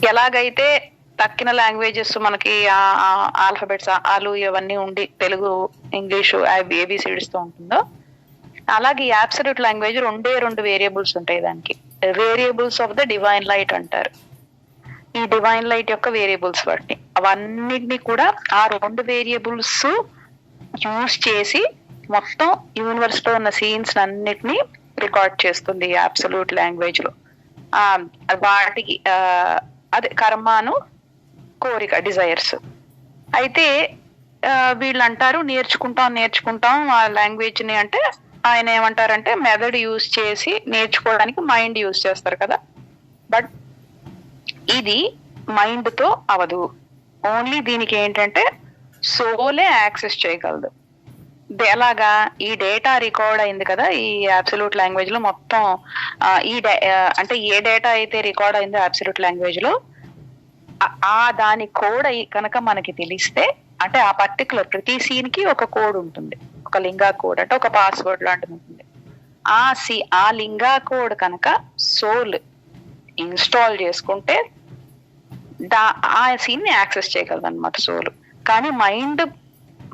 ఎలాగైతే తక్కిన లాంగ్వేజెస్ మనకి ఆల్ఫాబెట్స్ ఆలు ఇవన్నీ ఉండి తెలుగు ఇంగ్లీషు ఏబిసిడీస్ తో ఉంటుందో అలాగే అబ్సల్యూట్ లాంగ్వేజ్ రెండు వేరియబుల్స్ ఉంటాయి. దానికి variables of the divine light అంటారు. ఈ డివైన్ లైట్ యొక్క వేరియబుల్స్ వాటిని అవన్నిటిని కూడా ఆ 2 వేరియబుల్స్ యూజ్ చేసి మొత్తం యూనివర్స్ లో ఉన్న సీన్స్ అన్నిటినీ రికార్డ్ చేస్తుంది ఈ అబ్సల్యూట్ లాంగ్వేజ్ లో. వాటికి అదే కర్మను కోరిక డిజైర్స్. అయితే వీళ్ళు అంటారు నేర్చుకుంటాం ఆ లాంగ్వేజ్ ని. అంటే ఆయన ఏమంటారంటే మెథడ్ యూజ్ చేసి నేర్చుకోవడానికి మైండ్ యూజ్ చేస్తారు కదా, బట్ ఇది మైండ్ తో అవదు. ఓన్లీ దీనికి ఏంటంటే సోలే యాక్సెస్ చేయగలదు. ఎలాగా? ఈ డేటా రికార్డ్ అయింది కదా ఈ అబ్సల్యూట్ లాంగ్వేజ్ లో మొత్తం. అంటే ఏ డేటా అయితే రికార్డ్ అయిందో అబ్సల్యూట్ లాంగ్వేజ్ లో దాని కోడ్ కనుక మనకి తెలిస్తే, అంటే ఆ పర్టికులర్ ప్రతి సీన్ కి ఒక కోడ్ ఉంటుంది, ఒక లింగా కోడ్ అంటే ఒక పాస్వర్డ్ లాంటిది ఉంటుంది. ఆ లింగా కోడ్ కనుక సోల్ ఇన్స్టాల్ చేసుకుంటే ఆ సీన్ ని యాక్సెస్ చేయగలదు అనమాట సోల్. కానీ మైండ్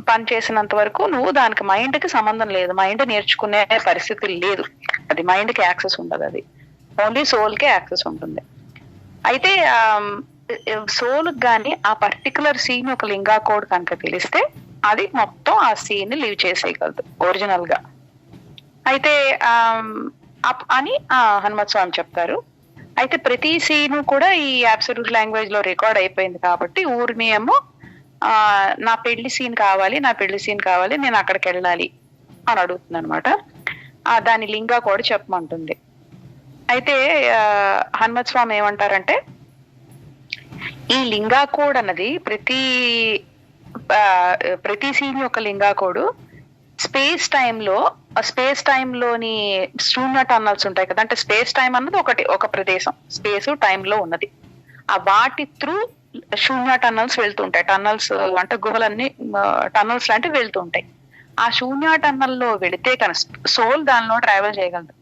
పనిచేసినంత వరకు నువ్వు దానికి మైండ్ కి సంబంధం లేదు, మైండ్ నేర్చుకునే పరిస్థితి లేదు, అది మైండ్ కి యాక్సెస్ ఉండదు, అది ఓన్లీ సోల్ కి యాక్సెస్ ఉంటుంది. అయితే సోల్ గాని ఆ పర్టికులర్ సీన్ ఒక లింగా కోడ్ కనుక తెలిస్తే అది మొత్తం ఆ సీన్ ని లీవ్ చేసేయగలదు ఒరిజినల్ గా. అయితే అని హనుమత్ స్వామి చెప్తారు. అయితే ప్రతి సీను కూడా ఈ అబ్సల్యూట్ లాంగ్వేజ్ లో రికార్డ్ అయిపోయింది కాబట్టి ఊరిని ఏమో నా పెళ్లి సీన్ కావాలి, నేను అక్కడికి వెళ్ళాలి అని అడుగుతుంది అనమాట. దాని లింగా కూడా చెప్పమంటుంది. అయితే హనుమత్ స్వామి ఏమంటారంటే ఈ లింగా కోడ్ అన్నది ప్రతి సీన్ యొక్క లింగా కోడ్ స్పేస్ టైంలోని శూన్య టన్నల్స్ ఉంటాయి కదా, అంటే స్పేస్ టైం అన్నది ఒక ప్రదేశం, స్పేస్ టైం లో ఉన్నది. వాటి త్రూ శూన్య టన్నల్స్ వెళ్తుంటాయి. టన్నల్స్ అంటే గుహలన్నీ టన్నల్స్ లాంటివి వెళ్తుంటాయి. ఆ శూన్య టన్నల్లో వెళితే కనుక సోల్ దానిలో ట్రావెల్ చేయగలదు.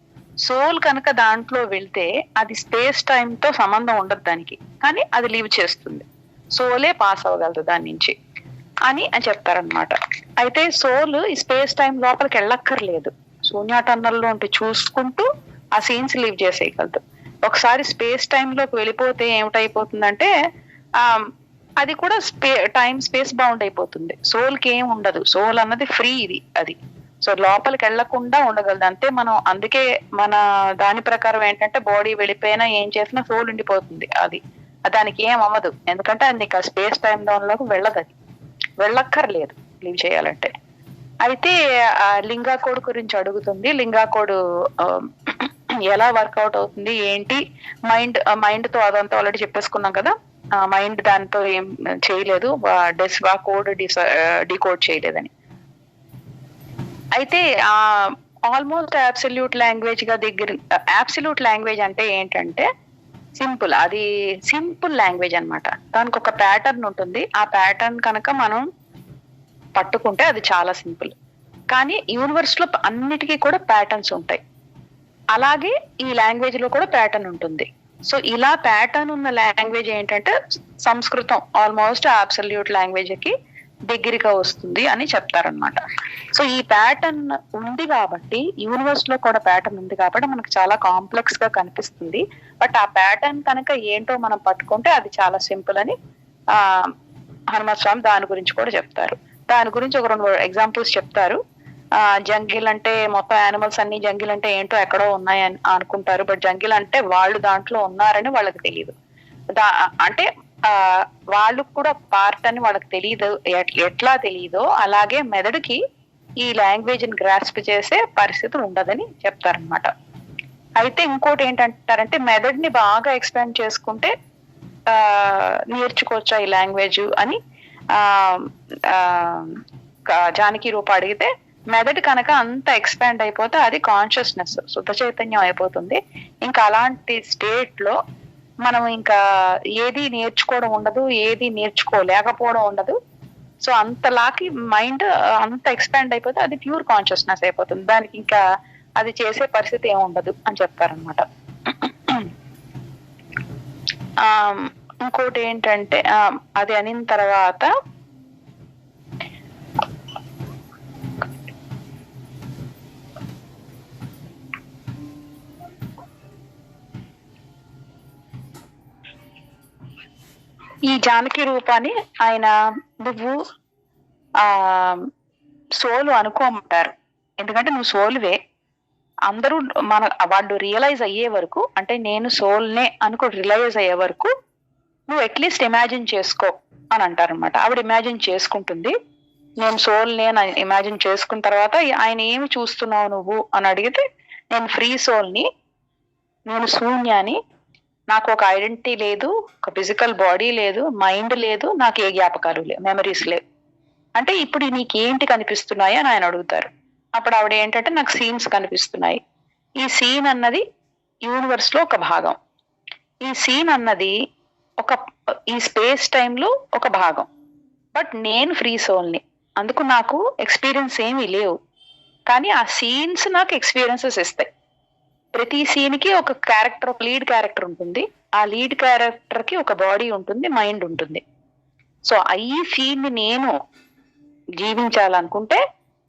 సోల్ కనుక దాంట్లో వెళ్తే అది స్పేస్ టైం తో సంబంధం ఉండదు దానికి, కానీ అది లీవ్ చేస్తుంది, సోలే పాస్ అవ్వగలదు దాని నుంచి అని చెప్తారనమాట. అయితే సోల్ ఈ స్పేస్ టైం లోపలికి వెళ్ళక్కర్లేదు, శూన్య టన్నల్లో ఉంటే చూసుకుంటూ ఆ సీన్స్ లీవ్ చేసేయగలదు. ఒకసారి స్పేస్ టైంలోకి వెళ్ళిపోతే ఏమిటైపోతుందంటే అది కూడా టైం స్పేస్ బౌండ్ అయిపోతుంది. సోల్ కి ఏం ఉండదు, సోల్ అన్నది ఫ్రీ అది. సో లోపలికి వెళ్లకుండా ఉండగలదు అంతే. అందుకే మన దాని ప్రకారం ఏంటంటే బాడీ వెళ్ళిపోయినా ఏం చేసినా సోల్ ఉండిపోతుంది, అది దానికి ఏం అవ్వదు, ఎందుకంటే అది స్పేస్ టైం దానిలోకి వెళ్ళదు, అది వెళ్ళక్కర్లేదు లీవ్ చేయాలంటే. అయితే ఆ లింగా కోడ్ గురించి అడుగుతుంది. లింగా కోడ్ ఎలా వర్కౌట్ అవుతుంది ఏంటి, మైండ్ తో అదంతా ఆల్రెడీ చెప్పేసుకున్నాం కదా. మైండ్ దాంతో ఏం చేయలేదు, కోడ్ డీకోడ్ చేయలేదని. అయితే ఆల్మోస్ట్ అబ్సల్యూట్ లాంగ్వేజ్ గా అబ్సల్యూట్ లాంగ్వేజ్ అంటే ఏంటంటే సింపుల్, అది సింపుల్ లాంగ్వేజ్ అనమాట. దానికి ఒక ప్యాటర్న్ ఉంటుంది, ఆ ప్యాటర్న్ కనుక మనం పట్టుకుంటే అది చాలా సింపుల్. కానీ యూనివర్స్ లో అన్నిటికీ కూడా ప్యాటర్న్స్ ఉంటాయి, అలాగే ఈ లాంగ్వేజ్ లో కూడా ప్యాటర్న్ ఉంటుంది. సో ఇలా ప్యాటర్న్ ఉన్న లాంగ్వేజ్ ఏంటంటే సంస్కృతం ఆల్మోస్ట్ అబ్సల్యూట్ లాంగ్వేజ్ కి దగ్గరగా వస్తుంది అని చెప్తారనమాట. సో ఈ ప్యాటర్న్ ఉంది కాబట్టి, యూనివర్స్ లో కూడా ప్యాటర్న్ ఉంది కాబట్టి మనకు చాలా కాంప్లెక్స్ గా కనిపిస్తుంది. బట్ ఆ ప్యాటర్న్ కనుక ఏంటో మనం పట్టుకుంటే అది చాలా సింపుల్ అని హనుమత్ స్వామి దాని గురించి కూడా చెప్తారు. దాని గురించి ఒక 2 ఎగ్జాంపుల్స్ చెప్తారు. జంగిల్ అంటే మొత్తం యానిమల్స్ అన్ని జంగిల్ అంటే ఏంటో ఎక్కడో ఉన్నాయని అనుకుంటారు, బట్ జంగిల్ అంటే వాళ్ళు దాంట్లో ఉన్నారని వాళ్ళకి తెలియదు. అంటే వాళ్ళు కూడా పార్ట్ అని వాళ్ళకి తెలియదు. ఎట్లా తెలియదో అలాగే మెదడుకి ఈ లాంగ్వేజ్ ని గ్రాస్ప్ చేసే పరిస్థితి ఉండదని చెప్తారనమాట. అయితే ఇంకోటి ఏంటంటారంటే మెదడుని బాగా ఎక్స్పాండ్ చేసుకుంటే నేర్చుకోవచ్చా ఈ లాంగ్వేజ్ అని జానకి రూప అడిగితే, మెదడు కనుక అంత ఎక్స్పాండ్ అయిపోతే అది కాన్షియస్నెస్ శుద్ధ చైతన్యం అయిపోతుంది. ఇంకా అలాంటి స్టేట్ లో మనం ఇంకా ఏది నేర్చుకోవడం ఉండదు, ఏది నేర్చుకోలేకపోవడం ఉండదు. సో అంతలాకి మైండ్ అంత ఎక్స్పాండ్ అయిపోతే అది ప్యూర్ కాన్షియస్నెస్ అయిపోతుంది, దానికి ఇంకా అది చేసే పరిస్థితి ఏమి ఉండదు అని చెప్తారనమాట. ఇంకోటి ఏంటంటే అది అనిన తర్వాత ఈ జానకి రూపాన్ని ఆయన నువ్వు సోలు అనుకోమంటారు. ఎందుకంటే నువ్వు సోలువే. అందరూ వాళ్ళు రియలైజ్ అయ్యే వరకు, అంటే నేను సోల్నే అనుకో రియలైజ్ అయ్యే వరకు నువ్వు అట్లీస్ట్ ఇమాజిన్ చేసుకో అని అంటారనమాట. ఆవిడ ఇమాజిన్ చేసుకుంటుంది. నేను సోల్నే అని ఇమాజిన్ చేసుకున్న తర్వాత ఆయన ఏమి చూస్తున్నావు నువ్వు అని అడిగితే, నేను ఫ్రీ సోల్ని, నేను శూన్యాన్ని, నాకు ఒక ఐడెంటిటీ లేదు, ఒక ఫిజికల్ బాడీ లేదు, మైండ్ లేదు, నాకు ఏ జ్ఞాపకాలు లేవు, మెమరీస్ లేవు. అంటే ఇప్పుడు నీకేంటి కనిపిస్తున్నాయి అని ఆయన అడుగుతారు. అప్పుడు ఆవిడ ఏంటంటే నాకు సీన్స్ కనిపిస్తున్నాయి. ఈ సీన్ అన్నది యూనివర్స్ లో ఒక భాగం. ఈ సీన్ అన్నది ఈ స్పేస్ టైంలో ఒక భాగం. బట్ నేను ఫ్రీ సోల్ని, అందుకు నాకు ఎక్స్పీరియన్స్ ఏమీ లేవు. కానీ ఆ సీన్స్ నాకు ఎక్స్పీరియన్సెస్ ఇస్తాయి. ప్రతి సీన్ కి ఒక క్యారెక్టర్, ఒక లీడ్ క్యారెక్టర్ ఉంటుంది. ఆ లీడ్ క్యారెక్టర్ కి ఒక బాడీ ఉంటుంది, మైండ్ ఉంటుంది. సో ఈ సీన్ ని నేను జీవించాలనుకుంటే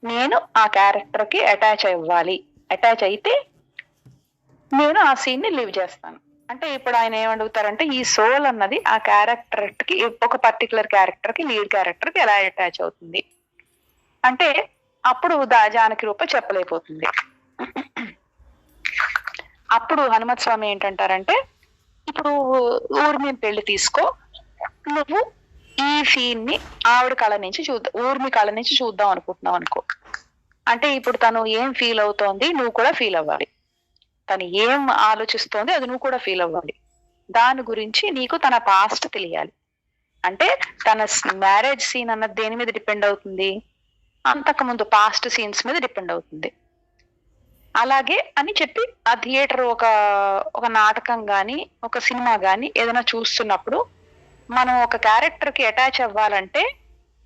నేను ఆ క్యారెక్టర్ కి అటాచ్ అవ్వాలి. అటాచ్ అయితే నేను ఆ సీన్ ని లివ్ చేస్తాను. అంటే ఇప్పుడు ఆయన ఏమడుగుతారంటే ఈ సోల్ అన్నది ఆ క్యారెక్టర్ కి, ఒక పర్టికులర్ క్యారెక్టర్ కి, లీడ్ క్యారెక్టర్ కి ఎలా అటాచ్ అవుతుంది అంటే అప్పుడు జానకి రూప చెప్పలేకపోతుంది. అప్పుడు హనుమత్ స్వామి ఏంటంటారంటే, ఇప్పుడు ఊర్మి పెళ్లి తీసుకో, నువ్వు ఈ సీన్ ని ఆవిడ కళ నుంచి ఊర్మి కళ నుంచి చూద్దాం అనుకుంటున్నావు అనుకో. అంటే ఇప్పుడు తను ఏం ఫీల్ అవుతోంది నువ్వు కూడా ఫీల్ అవ్వాలి. తను ఏం ఆలోచిస్తోంది అది నువ్వు కూడా ఫీల్ అవ్వాలి. దాని గురించి నీకు తన పాస్ట్ తెలియాలి. అంటే తన మ్యారేజ్ సీన్ అన్నది దేని మీద డిపెండ్ అవుతుంది? అంతకు ముందు పాస్ట్ సీన్స్ మీద డిపెండ్ అవుతుంది. అలాగే అని చెప్పి ఆ థియేటర్ ఒక నాటకం గాని, ఒక సినిమా గాని ఏదైనా చూస్తున్నప్పుడు మనం ఒక క్యారెక్టర్ కి అటాచ్ అవ్వాలంటే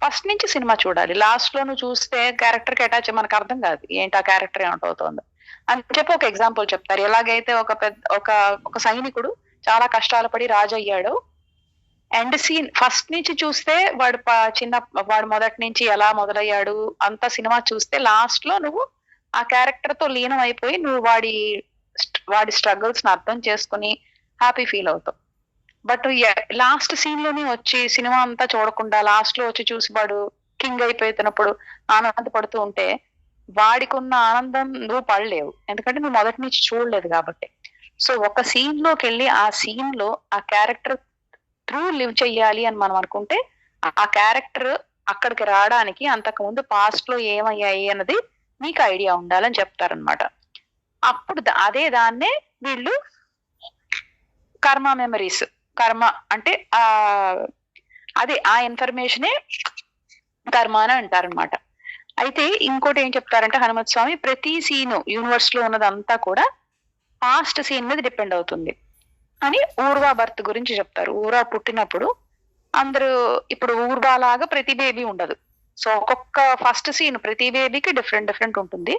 ఫస్ట్ నుంచి సినిమా చూడాలి. లాస్ట్ లో నువ్వు చూస్తే క్యారెక్టర్ కి అటాచ్ మనకు అర్థం కాదు, ఏంటి ఆ క్యారెక్టర్ ఏమిటవుతుందో అని చెప్పి ఒక ఎగ్జాంపుల్ చెప్తారు. ఎలాగైతే ఒక సైనికుడు చాలా కష్టాలు పడి రాజు అయ్యాడు, ఎండ్ సీన్ ఫస్ట్ నుంచి చూస్తే వాడు మొదటి నుంచి ఎలా మొదలయ్యాడు అంత సినిమా చూస్తే లాస్ట్ లో నువ్వు ఆ క్యారెక్టర్ తో లీనం అయిపోయి నువ్వు వాడి స్ట్రగుల్స్ ని అర్థం చేసుకుని హ్యాపీ ఫీల్ అవుతావు. బట్ లాస్ట్ సీన్ లోనే వచ్చి సినిమా అంతా చూడకుండా లాస్ట్ లో వచ్చి చూసి వాడు కింగ్ అయిపోతున్నప్పుడు ఆనందపడుతూ ఉంటే వాడికి ఉన్న ఆనందం నువ్వు పడలేవు, ఎందుకంటే నువ్వు మొదటి నుంచి చూడలేదు కాబట్టి. సో ఒక సీన్ లోకి వెళ్ళి ఆ సీన్ లో ఆ క్యారెక్టర్ త్రూ లివ్ చెయ్యాలి అని మనం అనుకుంటే ఆ క్యారెక్టర్ అక్కడికి రావడానికి అంతకు ముందు పాస్ట్ లో ఏమయ్యాయి అన్నది నీకు ఐడియా ఉండాలని చెప్తారనమాట. అప్పుడు దాన్నే వీళ్ళు కర్మ మెమరీస్, కర్మ అంటే అదే ఆ ఇన్ఫర్మేషనే కర్మ అని అంటారనమాట. అయితే ఇంకోటి ఏం చెప్తారంటే హనుమత్ స్వామి, ప్రతి సీను యూనివర్స్ లో ఉన్నదంతా కూడా పాస్ట్ సీన్ మీద డిపెండ్ అవుతుంది అని ఊర్వా బర్త్ గురించి చెప్తారు. ఊర్వా పుట్టినప్పుడు అందరూ ఇప్పుడు ఊర్వా లాగా ప్రతి బేబీ ఉండదు. సో ఒక్కొక్క ఫస్ట్ సీన్ ప్రతి బేబీకి డిఫరెంట్ ఉంటుంది.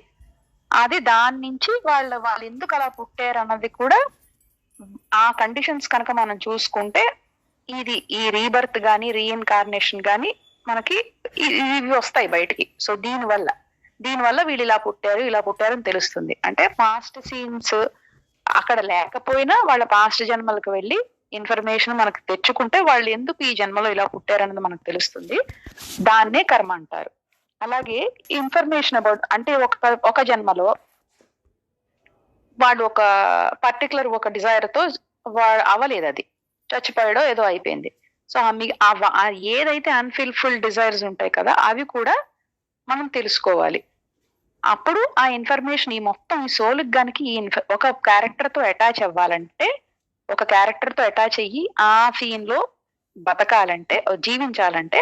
అది దాని నుంచి వాళ్ళు ఎందుకు అలా పుట్టారు అన్నది కూడా ఆ కండిషన్స్ కనుక మనం చూసుకుంటే ఈ రీబర్త్ గాని రీఇన్కార్నేషన్ గాని మనకి ఇవి వస్తాయి బయటికి. సో దీనివల్ల వీళ్ళు ఇలా పుట్టారు అని తెలుస్తుంది. అంటే పాస్ట్ సీన్స్ అక్కడ లేకపోయినా వాళ్ళ పాస్ట్ జన్మలకు వెళ్ళి ఇన్ఫర్మేషన్ మనకు తెచ్చుకుంటే వాళ్ళు ఎందుకు ఈ జన్మలో ఇలా పుట్టారన్నది మనకు తెలుస్తుంది. దాన్నే కర్మ అంటారు. అలాగే ఇన్ఫర్మేషన్ అబౌట్, అంటే ఒక జన్మలో వాడు ఒక పర్టికులర్ ఒక డిజైర్ తో వాడు అవ్వలేదు, అది చచ్చిపోయాడో ఏదో అయిపోయింది. సో ఏదైతే అన్ఫుల్ఫిల్ డిజైర్స్ ఉంటాయి కదా అవి కూడా మనం తెలుసుకోవాలి. అప్పుడు ఆ ఇన్ఫర్మేషన్ ఈ సోల్కి గనికి ఒక క్యారెక్టర్ తో అటాచ్ అవ్వాలంటే, ఒక క్యారెక్టర్ తో అటాచ్ అయ్యి ఆ సీన్ లో బతకాలంటే, జీవించాలంటే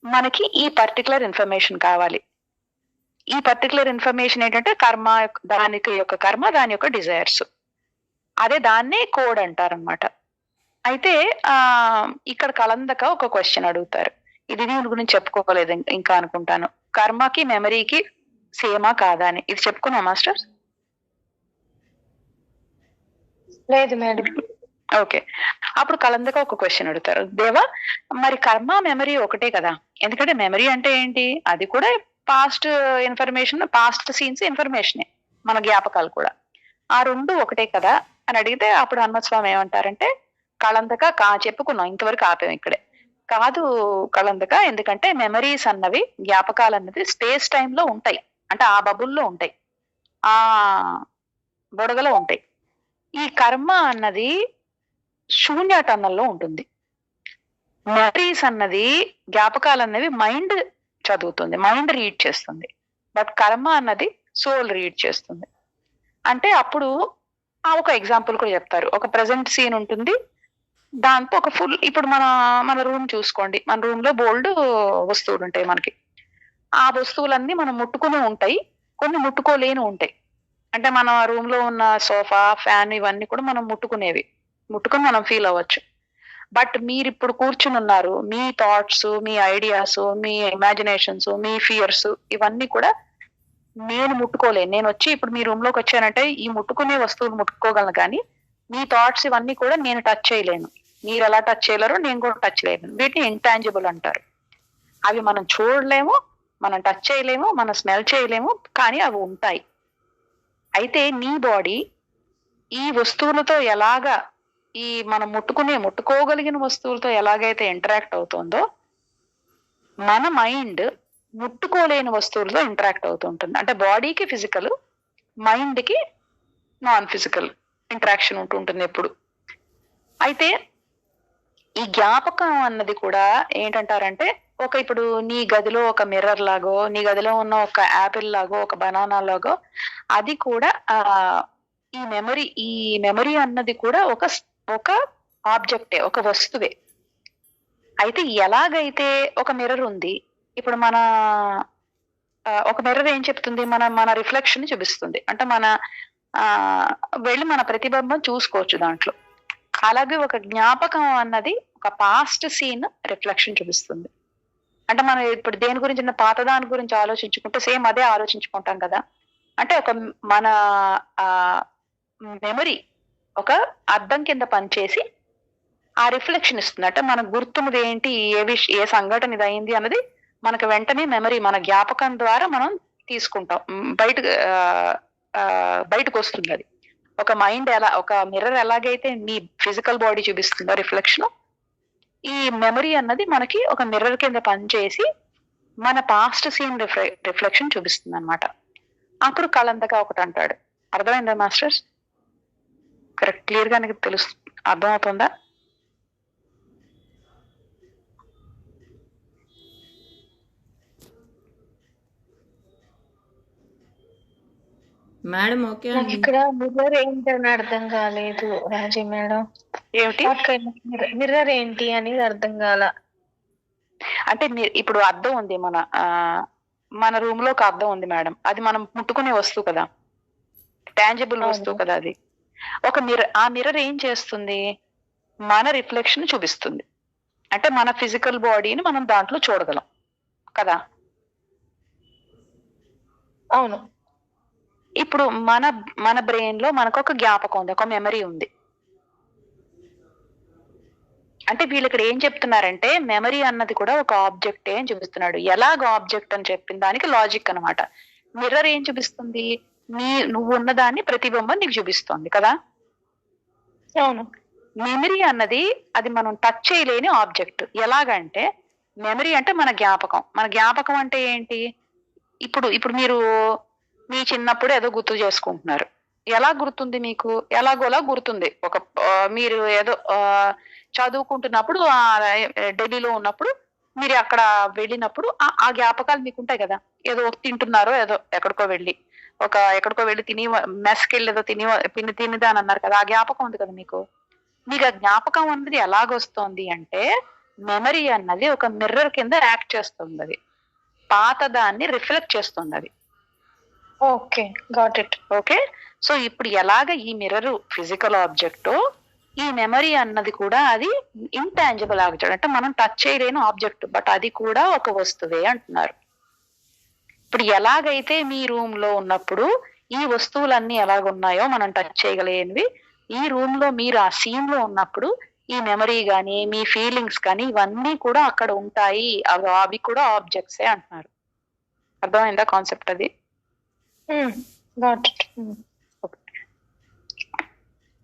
మనకి ఈ పర్టికులర్ ఇన్ఫర్మేషన్ కావాలి. ఈ పర్టికులర్ ఇన్ఫర్మేషన్ ఏంటంటే కర్మ, దాని యొక్క డిజైర్స్, అదే దాన్నే కోడ్ అంటారనమాట. అయితే ఇక్కడ కలందక ఒక క్వశ్చన్ అడుగుతారు, ఇది దీని గురించి చెప్పుకోలేదు ఇంకా అనుకుంటాను. కర్మకి మెమరీకి సేమా కాదా అని, ఇది చెప్పుకున్నా మాస్టర్? లేదు మేడం. ఓకే, అప్పుడు కలందక ఒక క్వశ్చన్ అడుగుతారు, దేవా మరి కర్మ మెమరీ ఒకటే కదా, ఎందుకంటే మెమరీ అంటే ఏంటి, అది కూడా పాస్ట్ ఇన్ఫర్మేషన్, పాస్ట్ సీన్స్ ఇన్ఫర్మేషనే, మన జ్ఞాపకాలు కూడా ఆ రెండు ఒకటే కదా అని అడిగితే అప్పుడు హనుమస్వామి ఏమంటారంటే, కళందక చెప్పుకున్నాం ఇంతవరకు ఆపాం ఇక్కడే, కాదు కళందక, ఎందుకంటే మెమరీస్ అన్నవి, జ్ఞాపకాలు అన్నవి స్పేస్ టైమ్ లో ఉంటాయి, అంటే ఆ బబుల్లో ఉంటాయి, ఆ బుడగలో ఉంటాయి. ఈ కర్మ అన్నది శూన్యటన్నల్లో ఉంటుంది. మెమరీస్ అన్నది, జ్ఞాపకాలు అన్నవి మైండ్ చదువుతుంది, మైండ్ రీడ్ చేస్తుంది, బట్ కర్మ అన్నది సోల్ రీడ్ చేస్తుంది. అంటే అప్పుడు ఒక ఎగ్జాంపుల్ కూడా చెప్తారు, ఒక ప్రెసెంట్ సీన్ ఉంటుంది, దాంతో ఒక ఫుల్, ఇప్పుడు మన రూమ్ చూసుకోండి, మన రూమ్ లో బోల్డ్ వస్తువులు ఉంటాయి మనకి, ఆ వస్తువులన్నీ మనం ముట్టుకుని ఉంటాయి, కొన్ని ముట్టుకోలేని ఉంటాయి. అంటే మన రూమ్ లో ఉన్న సోఫా, ఫ్యాన్ ఇవన్నీ కూడా మనం ముట్టుకునేవి, ముట్టుకుని మనం ఫీల్ అవ్వచ్చు. బట్ మీరు ఇప్పుడు కూర్చుని ఉన్నారు, మీ థాట్స్, మీ ఐడియాస్, మీ ఇమాజినేషన్స్, మీ ఫియర్స్ ఇవన్నీ కూడా నేను ముట్టుకోలేను. నేను వచ్చి ఇప్పుడు మీ రూమ్ లోకి వచ్చానంటే ఈ ముట్టుకునే వస్తువులు ముట్టుకోగలను, కానీ మీ థాట్స్ ఇవన్నీ కూడా నేను టచ్ చేయలేను. మీరు ఎలా టచ్ చేయలేరు, నేను కూడా టచ్ చేయలేను. వీటిని ఇంటాంజిబుల్ అంటారు. అవి మనం చూడలేము, మనం టచ్ చేయలేము, మనం స్మెల్ చేయలేము, కానీ అవి ఉంటాయి. అయితే నీ బాడీ ఈ వస్తువులతో ఎలాగా, ఈ మనం ముట్టుకోగలిగిన వస్తువులతో ఎలాగైతే ఇంటరాక్ట్ అవుతుందో, మన మైండ్ ముట్టుకోలేని వస్తువులతో ఇంటరాక్ట్ అవుతూ ఉంటుంది. అంటే బాడీకి ఫిజికల్, మైండ్ కి నాన్ ఫిజికల్ ఇంటరాక్షన్ ఉంటుంది ఎప్పుడు. అయితే ఈ జ్ఞాపకం అన్నది కూడా ఏంటంటారంటే, ఇప్పుడు నీ గదిలో ఒక మిర్రర్ లాగో, నీ గదిలో ఉన్న ఒక యాపిల్ లాగో, ఒక బనానా లాగో, అది కూడా ఈ మెమరీ అన్నది కూడా ఒక ఆబ్జెక్టే, ఒక వస్తువే. అయితే ఎలాగైతే ఒక మిర్రర్ ఉంది, ఇప్పుడు ఒక మిర్రర్ ఏం చెప్తుంది, మన రిఫ్లెక్షన్ చూపిస్తుంది, అంటే వెళ్ళి మన ప్రతిబింబం చూసుకోవచ్చు దాంట్లో. అలాగే ఒక జ్ఞాపకం అన్నది ఒక పాస్ట్ సీన్ రిఫ్లెక్షన్ చూపిస్తుంది. అంటే మనం ఇప్పుడు దేని గురించి, పాత దాని గురించి ఆలోచించుకుంటే సేమ్ అదే ఆలోచించుకుంటాం కదా. అంటే మన మెమరీ ఒక అద్దం కింద పనిచేసి ఆ రిఫ్లెక్షన్ ఇస్తుంది. అంటే మనకు గుర్తున్నది ఏంటి, ఏ సంఘటన ఇది అయింది అన్నది మనకు వెంటనే మెమరీ, మన జ్ఞాపకం ద్వారా మనం తీసుకుంటాం, బయటకు వస్తుంది అది. ఒక మైండ్ ఒక మిర్రర్ ఎలాగైతే మీ ఫిజికల్ బాడీ చూపిస్తుందో రిఫ్లెక్షన్, ఈ మెమరీ అన్నది మనకి ఒక మిర్రర్ కింద పనిచేసి మన పాస్ట్ సీన్ రిఫ్లెక్షన్ చూపిస్తుంది అనమాట. అప్పుడు కళంతగా ఒకటి అంటాడు, అర్థమైందా మాస్టర్స్? కరెక్ట్, క్లియర్ గా నీకు అర్థమవుతుందా? మేడం ఓకే అండి. ఇక్కడ మిర్రర్ ఏంటి అని అర్థం కాలేదు రాజీ మేడం. ఏమిటి మిర్రర్ ఏంటి అనేది అర్థం కాల. అంటే ఇప్పుడు అద్దం ఉంది, మన రూమ్ లో ఒక అద్దం ఉంది మేడం, అది మనం ముట్టుకునే వస్తువు కదా, టాంజిబుల్ వస్తువు కదా అది. ఒక ఆ మిర్రర్ ఏం చేస్తుంది, మన రిఫ్లెక్షన్ చూపిస్తుంది. అంటే మన ఫిజికల్ బాడీని మనం దాంట్లో చూడగలం కదా. అవును. ఇప్పుడు మన బ్రెయిన్ లో మనకు ఒక జ్ఞాపకం ఉంది, ఒక మెమరీ ఉంది. అంటే వీళ్ళు ఇక్కడ ఏం చెప్తున్నారంటే, మెమరీ అన్నది కూడా ఒక ఆబ్జెక్టే అని చూపిస్తున్నాడు. ఎలాగ ఆబ్జెక్ట్ అని చెప్పిన దానికి లాజిక్ అనమాట. మిర్రర్ ఏం చూపిస్తుంది, నువ్వు ఉన్నదాన్ని ప్రతిబింబం నీకు చూపిస్తుంది కదా. అవును. మెమరీ అన్నది అది మనం టచ్ చేయలేని ఆబ్జెక్ట్. ఎలాగంటే మెమరీ అంటే మన జ్ఞాపకం అంటే ఏంటి, ఇప్పుడు మీరు మీ చిన్నప్పుడు ఏదో గుర్తు చేసుకుంటున్నారు, ఎలా గుర్తుంది మీకు, ఎలాగోలా గుర్తుంది. మీరు ఏదో చదువుకుంటున్నప్పుడు ఢిల్లీలో ఉన్నప్పుడు మీరు అక్కడ వెళ్ళినప్పుడు ఆ జ్ఞాపకాలు మీకు ఉంటాయి కదా. ఏదో తింటున్నారో, ఏదో ఎక్కడికో వెళ్ళి తిని మెస్కి వెళ్ళి ఏదో తినిదా అని అన్నారు కదా, ఆ జ్ఞాపకం ఉంది కదా మీకు. ఆ జ్ఞాపకం అన్నది ఎలాగొస్తుంది అంటే, మెమరీ అన్నది ఒక మిర్రర్ కింద యాక్ట్ చేస్తుంది. అది పాత దాన్ని రిఫ్లెక్ట్ చేస్తుంది అది. Okay, got it. Okay, so ఇప్పుడు ఎలాగ ఈ మిర్రర్ ఫిజికల్ ఆబ్జెక్ట్, ఈ మెమరీ అన్నది కూడా అది ఇంటాంజిబుల్ ఆబ్జెక్ట్, అంటే మనం టచ్ చేయలేని ఆబ్జెక్ట్, బట్ అది కూడా ఒక వస్తువే అంటున్నారు. ఇప్పుడు ఎలాగైతే మీ రూమ్ లో ఉన్నప్పుడు ఈ వస్తువులన్నీ ఎలాగున్నాయో మనం టచ్ చేయగలిగినవి, ఈ రూమ్ లో మీరు ఆ సీన్ లో ఉన్నప్పుడు ఈ మెమరీ గానీ మీ ఫీలింగ్స్ కానీ ఇవన్నీ కూడా అక్కడ ఉంటాయి, అవి కూడా ఆబ్జెక్ట్సే అంటున్నారు. అర్థమైందా కాన్సెప్ట్ అది?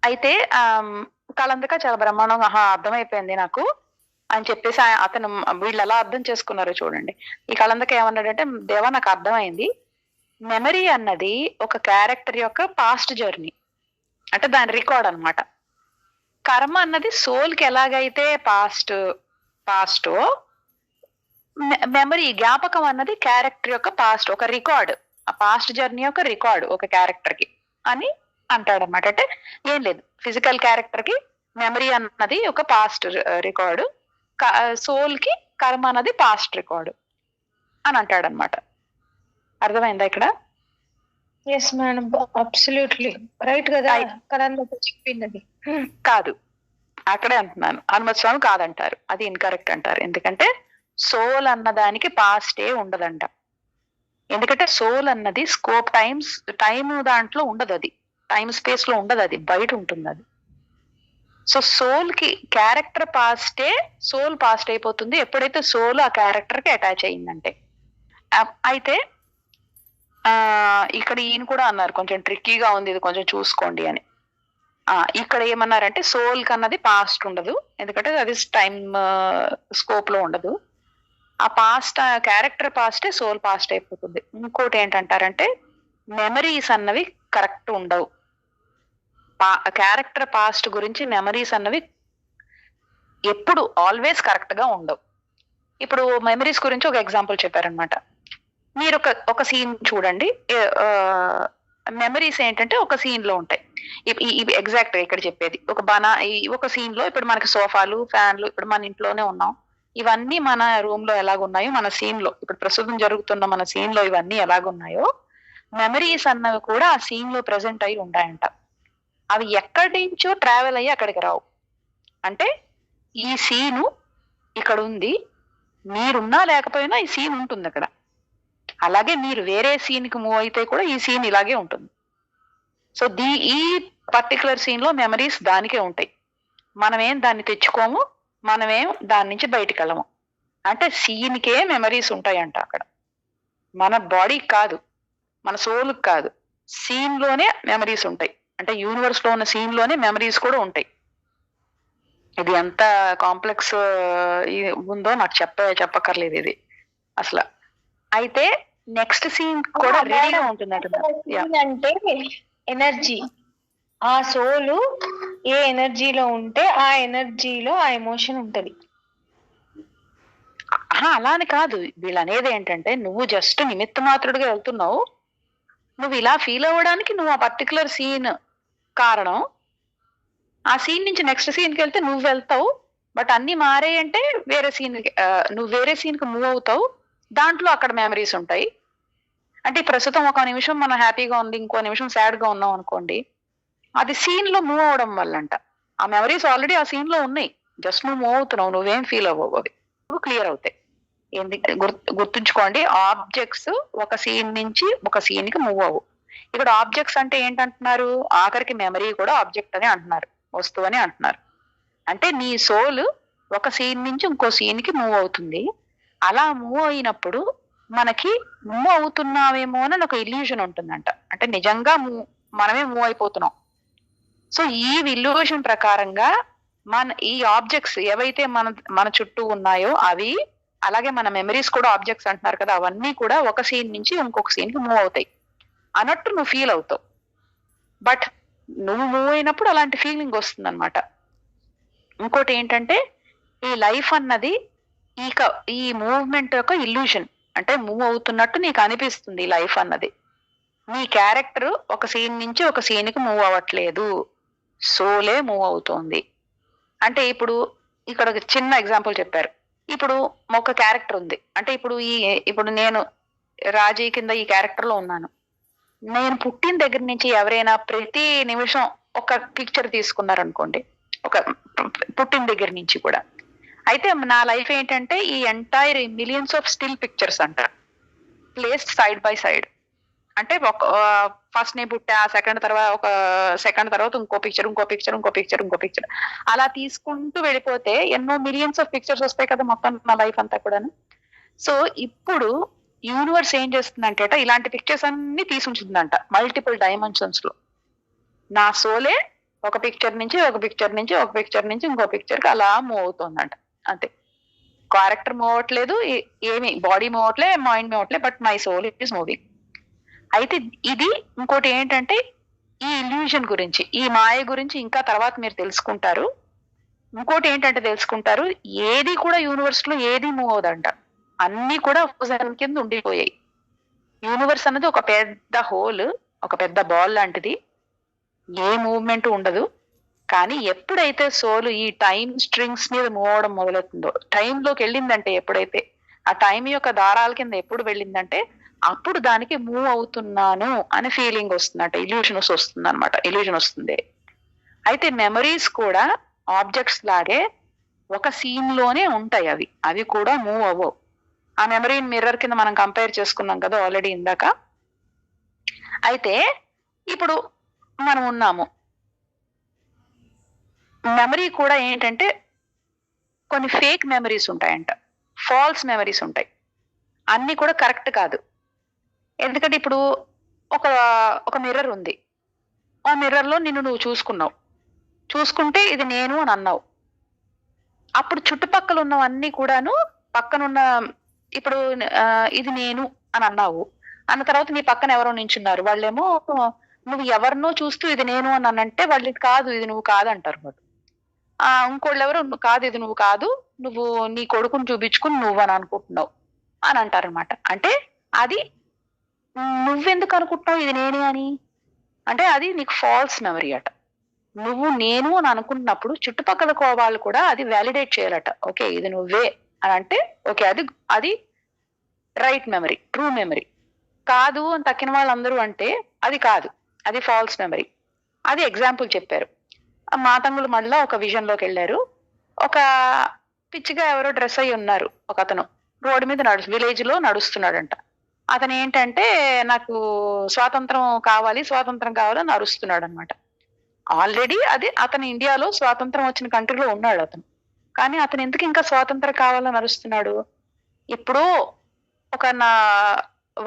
అయితే కళంతక చాలా బ్రహ్మాండంగా అర్థమైపోయింది నాకు అని చెప్పేసి అతను వీళ్ళు ఎలా అర్థం చేసుకున్నారో చూడండి. ఈ కళంతక ఏమన్నాడంటే, దేవా నాకు అర్థమైంది, మెమరీ అన్నది ఒక క్యారెక్టర్ యొక్క పాస్ట్ జర్నీ, అంటే దాని రికార్డ్ అన్నమాట. కర్మ అన్నది సోల్ కి ఎలాగైతే పాస్ట్ మెమరీ జ్ఞాపకం అన్నది క్యారెక్టర్ యొక్క పాస్ట్, ఒక రికార్డ్, ఆ పాస్ట్ జర్నీ యొక్క రికార్డ్ ఒక క్యారెక్టర్ కి అని అంటాడనమాట. అంటే ఏం లేదు, ఫిజికల్ క్యారెక్టర్ కి మెమరీ అన్నది ఒక పాస్ట్ రికార్డు, సోల్ కి కర్మ అన్నది పాస్ట్ రికార్డు అని అంటాడనమాట. అర్థమైందా ఇక్కడ? ఎస్ మేడం, అబ్సల్యూట్లీ రైట్ కదా చెప్పింది. కాదు, అక్కడే అంటున్నాను, హనుమత్ స్వామి కాదంటారు, అది ఇన్కరెక్ట్ అంటారు. ఎందుకంటే సోల్ అన్నదానికి పాస్టే ఉండదంట. ఎందుకంటే సోల్ అన్నది స్కోప్ టైమ్ దాంట్లో ఉండదు, అది టైం స్పేస్ లో ఉండదు, అది బయట ఉంటుంది అది. సో సోల్ కి క్యారెక్టర్ పాస్టే, సోల్ పాస్ట్ అయిపోతుంది ఎప్పుడైతే సోల్ ఆ క్యారెక్టర్ కి అటాచ్ అయిందంటే. అయితే ఇక్కడ ఈయన కూడా అన్నారు, కొంచెం ట్రిక్కీగా ఉంది ఇది, కొంచెం చూసుకోండి అని. ఇక్కడ ఏమన్నారంటే సోల్ కన్నది పాస్ట్ ఉండదు, ఎందుకంటే అది టైం స్కోప్ లో ఉండదు. ఆ పాస్ట్ క్యారెక్టర్ పాస్టే, సోల్ పాస్ట్ అయిపోతుంది. ఇంకోటి ఏంటంటారంటే మెమరీస్ అన్నవి కరెక్ట్ ఉండవు, క్యారెక్టర్ పాస్ట్ గురించి మెమరీస్ అన్నవి ఎప్పుడు ఆల్వేస్ కరెక్ట్ గా ఉండవు. ఇప్పుడు మెమరీస్ గురించి ఒక ఎగ్జాంపుల్ చెప్పారనమాట. మీరు ఒక సీన్ చూడండి, మెమరీస్ ఏంటంటే ఒక సీన్ లో ఉంటాయి. ఎగ్జాక్ట్ గా ఇక్కడ చెప్పేది ఒక సీన్ లో ఇప్పుడు మనకి సోఫాలు, ఫ్యాన్లు, ఇప్పుడు మన ఇంట్లోనే ఉన్నాం, ఇవన్నీ మన రూమ్ లో ఎలాగున్నాయో, మన సీన్ లో ఇప్పుడు ప్రస్తుతం జరుగుతున్న మన సీన్ లో ఇవన్నీ ఎలాగున్నాయో, మెమరీస్ అన్నవి కూడా ఆ సీన్ లో ప్రెసెంట్ అయి ఉంటాయంట. అవి ఎక్కడి నుంచో ట్రావెల్ అయ్యి అక్కడికి రావు. అంటే ఈ సీను ఇక్కడ ఉంది, మీరున్నా లేకపోయినా ఈ సీన్ ఉంటుంది అక్కడ. అలాగే మీరు వేరే సీన్ కి మూవ్ అయితే కూడా ఈ సీన్ ఇలాగే ఉంటుంది. సో ఈ పర్టికులర్ సీన్ లో మెమరీస్ దానికే ఉంటాయి, మనమేం దాన్ని తెచ్చుకోము, మనమేం దాని నుంచి బయటికి వెళ్ళము. అంటే సీన్కే మెమరీస్ ఉంటాయంట అక్కడ, మన బాడీకి కాదు, మన సోల్కి కాదు, సీన్ లోనే మెమరీస్ ఉంటాయి. అంటే యూనివర్స్ లో ఉన్న సీన్ లోనే మెమరీస్ కూడా ఉంటాయి. ఇది ఎంత కాంప్లెక్స్ ఉందో నాకు చెప్పక్కర్లేదు ఇది అసలు. అయితే నెక్స్ట్ సీన్ కూడా రెడీగా ఉంటుంది అంటే ఎనర్జీ, ఆ సోలు ఏ ఎనర్జీలో ఉంటే ఆ ఎనర్జీలో ఆ ఎమోషన్ ఉంటది. అలా అని కాదు, వీళ్ళు అనేది ఏంటంటే నువ్వు జస్ట్ నిమిత్త మాత్రుడిగా వెళ్తున్నావు, నువ్వు ఇలా ఫీల్ అవ్వడానికి నువ్వు ఆ పర్టికులర్ సీన్ కారణం, ఆ సీన్ నుంచి నెక్స్ట్ సీన్కి వెళ్తే నువ్వు వెళ్తావు, బట్ అన్ని మారాయంటే వేరే సీన్, నువ్వు వేరే సీన్ కి మూవ్ అవుతావు, దాంట్లో అక్కడ మెమరీస్ ఉంటాయి. అంటే ప్రస్తుతం ఒక నిమిషం మనం హ్యాపీగా ఉంది, ఇంకో నిమిషం సాడ్ గా ఉన్నాం అనుకోండి, అది సీన్ లో మూవ్ అవడం వల్లంట ఆ మెమరీస్ ఆల్రెడీ ఆ సీన్ లో ఉన్నాయి, జస్ట్ నువ్వు మూవ్ అవుతున్నావు, నువ్వేం ఫీల్ అవ్వవు, అవి క్లియర్ అవుతాయి. గుర్తుంచుకోండి, ఆబ్జెక్ట్స్ ఒక సీన్ నుంచి ఒక సీన్ కి మూవ్ అవ్వు. ఇక్కడ ఆబ్జెక్ట్స్ అంటే ఏంటంటున్నారు, ఆఖరికి మెమరీ కూడా ఆబ్జెక్ట్ అని అంటున్నారు, వస్తువు అని అంటున్నారు. అంటే నీ సోల్ ఒక సీన్ నుంచి ఇంకో సీన్ కి మూవ్ అవుతుంది. అలా మూవ్ అయినప్పుడు మనకి మూవ్ అవుతున్నామేమో అని ఒక ఇల్యూషన్ ఉంటుందంట, అంటే నిజంగా మనమే మూవ్ అయిపోతున్నాం. సో ఈ ఇల్యూషన్ ప్రకారంగా ఈ ఆబ్జెక్ట్స్ ఏవైతే మన చుట్టూ ఉన్నాయో అవి, అలాగే మన మెమరీస్ కూడా ఆబ్జెక్ట్స్ అంటున్నారు కదా, అవన్నీ కూడా ఒక సీన్ నుంచి ఇంకొక సీన్ కి మూవ్ అవుతాయి అన్నట్టు నువ్వు ఫీల్ అవుతావు. బట్ నువ్వు మూవ్ అయినప్పుడు అలాంటి ఫీలింగ్ వస్తుంది అనమాట. ఇంకోటి ఏంటంటే ఈ లైఫ్ అన్నది ఈ మూవ్మెంట్ యొక్క ఇల్యూషన్, అంటే మూవ్ అవుతున్నట్టు నీకు అనిపిస్తుంది లైఫ్ అన్నది. నీ క్యారెక్టర్ ఒక సీన్ నుంచి ఒక సీన్ కి మూవ్ అవ్వట్లేదు, సోలే మూవ్ అవుతోంది. అంటే ఇప్పుడు ఇక్కడ ఒక చిన్న ఎగ్జాంపుల్ చెప్పారు. ఇప్పుడు ఒక క్యారెక్టర్ ఉంది, అంటే ఇప్పుడు నేను రాజీ కింద ఈ క్యారెక్టర్ లో ఉన్నాను. నేను పుట్టిన దగ్గర నుంచి ఎవరైనా ప్రతి నిమిషం ఒక పిక్చర్ తీసుకున్నారనుకోండి, ఒక పుట్టిన దగ్గర నుంచి కూడా, అయితే నా లైఫ్ ఏంటంటే ఈ entire millions of still pictures అంట, ప్లేస్డ్ సైడ్ బై సైడ్. అంటే ఒక ఫస్ట్ నే పుట్టా, సెకండ్ తర్వాత ఇంకో పిక్చర్, అలా తీసుకుంటూ వెళ్ళిపోతే ఎన్నో మిలియన్స్ ఆఫ్ పిక్చర్స్ వస్తాయి కదా మొత్తం నా లైఫ్ అంతా కూడాను. సో ఇప్పుడు యూనివర్స్ ఏం చేస్తుందంటే ఇలాంటి పిక్చర్స్ అన్ని తీసుంటుందంట మల్టిపుల్ డైమెన్షన్స్ లో. నా సోలే ఒక పిక్చర్ నుంచి ఇంకో పిక్చర్ కి అలా మూవ్ అవుతుందంట. అంతే, క్యారెక్టర్ మూవ్ అవ్వట్లేదు, ఏమి బాడీ మూవ్ అవ్వట్లే, మైండ్ మూవ్ అవ్వట్లే, but my soul is moving. అయితే ఇది ఇంకోటి ఏంటంటే ఈ ఇల్యూజన్ గురించి, ఈ మాయ గురించి ఇంకా తర్వాత మీరు తెలుసుకుంటారు. ఇంకోటి ఏంటంటే తెలుసుకుంటారు, ఏది కూడా యూనివర్స్ లో ఏది మూవ్ అవదంట, అన్ని కూడా కింద ఉండిపోయాయి. యూనివర్స్ అన్నది ఒక పెద్ద హోల్, ఒక పెద్ద బాల్ లాంటిది, ఏ మూవ్మెంట్ ఉండదు. కానీ ఎప్పుడైతే సోల్ ఈ టైం స్ట్రింగ్స్ మీద మూవ్ అవడం మొదలవుతుందో, టైంలోకి వెళ్ళిందంటే, ఎప్పుడైతే ఆ టైం యొక్క దారాల కింద ఎప్పుడు వెళ్ళిందంటే అప్పుడు దానికి మూవ్ అవుతున్నాను అనే ఫీలింగ్ వస్తుందట, ఇల్యూషన్ వస్తుంది. అయితే మెమరీస్ కూడా ఆబ్జెక్ట్స్ లాగే ఒక సీన్ లోనే ఉంటాయి, అవి కూడా మూవ్ అవ్వవు. ఆ మెమరీని మిర్రర్ కింద మనం కంపేర్ చేసుకున్నాం కదా ఆల్రెడీ ఇందాక. అయితే ఇప్పుడు మనం ఉన్నాము, మెమరీ కూడా ఏంటంటే కొన్ని ఫేక్ మెమరీస్ ఉంటాయంట, ఫాల్స్ మెమరీస్ ఉంటాయి, అన్ని కూడా కరెక్ట్ కాదు. ఎందుకంటే ఇప్పుడు ఒక మిర్రర్ ఉంది, ఆ మిర్రర్ లో నిన్ను నువ్వు చూసుకుంటే ఇది నేను అని అన్నావు. అప్పుడు చుట్టుపక్కల ఉన్నవన్నీ కూడాను పక్కనున్న, ఇప్పుడు ఇది నేను అని అన్నావు, అన్న తర్వాత నీ పక్కన ఎవరో నించున్నారు, వాళ్ళేమో నువ్వు ఎవరినో చూస్తూ ఇది నేను అని అనంటే వాళ్ళు కాదు ఇది నువ్వు కాదంటారు. వాళ్ళు ఇంకోళ్ళు ఎవరు కాదు ఇది నువ్వు కాదు, నువ్వు నీ కొడుకుని చూపించుకుని నువ్వు అని అనుకుంటున్నావు అని అంటారనమాట. అంటే అది నువ్వెందుకు అనుకుంటున్నావు ఇది నేనే అని, అంటే అది నీకు ఫాల్స్ మెమరీ అట. నువ్వు నేను అని అనుకుంటున్నప్పుడు చుట్టుపక్కల వాళ్ళు కూడా అది వ్యాలిడేట్ చేయాలట, ఓకే ఇది నువ్వే అని అంటే ఓకే అది రైట్ మెమరీ, ట్రూ మెమరీ. కాదు అని తక్కిన వాళ్ళందరూ అంటే అది కాదు, అది ఫాల్స్ మెమరీ. అది ఎగ్జాంపుల్ చెప్పారు. మాతంగులు మళ్ళా ఒక విజన్ లోకి వెళ్ళారు. ఒక పిచ్చిగా ఎవరో డ్రెస్ అయ్యి ఉన్నారు, ఒక అతను రోడ్డు మీద విలేజ్ లో నడుస్తున్నాడంట. అతను ఏంటంటే నాకు స్వాతంత్రం కావాలని అరుస్తున్నాడు అనమాట. ఆల్రెడీ అతను ఇండియాలో స్వాతంత్రం వచ్చిన కంట్రీలో ఉన్నాడు అతను, కానీ అతను ఎందుకు ఇంకా స్వాతంత్రం కావాలని అరుస్తున్నాడు? ఇప్పుడు ఒక